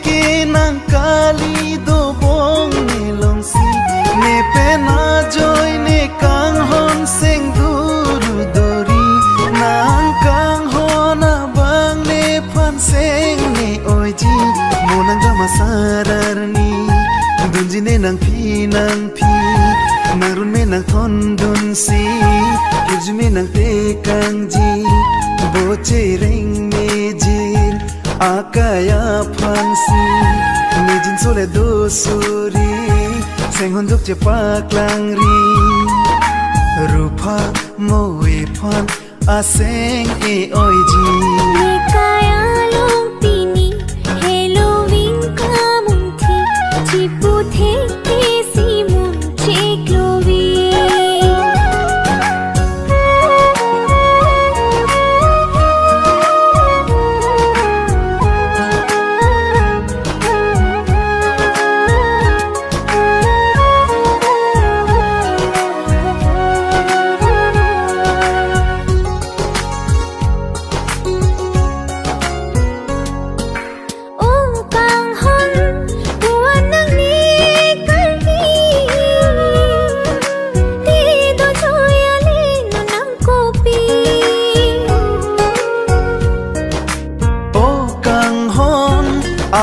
ke nang kali do bong ne long si ne pe na joy ne kang hon seng duru dori nang kang hona bang ne phan seng ne oi ji monang rama sararni dunji ne nang phi narun me nang thon dun si kirju me nang te kang ji boche reng me jir akaya phansi nejin sole do suri seng hon duk che paklang ri rupa moe phan aseng e oi ji kaya long tini Halloween kamun thi chipu the ke simun che glowi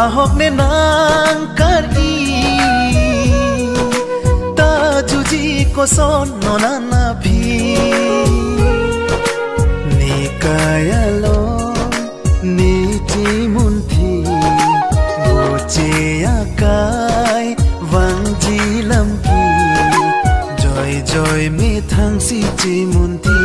ahok ne nang kari ta juji ko son no na phi ne kaya lo ni ti mun thi boche akai wang ji lam ki joy joy me thang si ji mun thi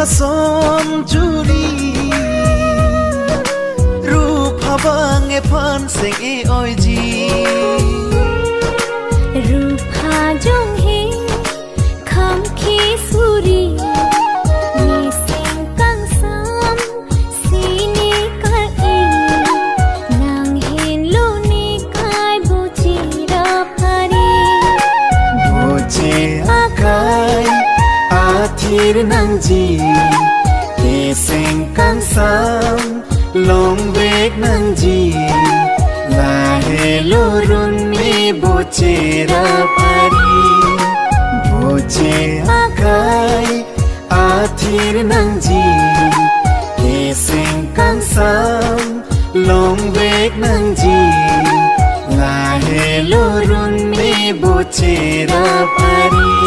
son juri rupa bang e phan seng e oi ji rupa jong he kham khi suri ni seng kang sam si ni kar e nang hin lo ni kai bu chi ra phari boche akai athir nang ji ke seng kang sam long vek nang ji la hello run me boche ra pari boche akai athir nang ji ke seng kang sam long vek nang ji la hello run me boche ra pari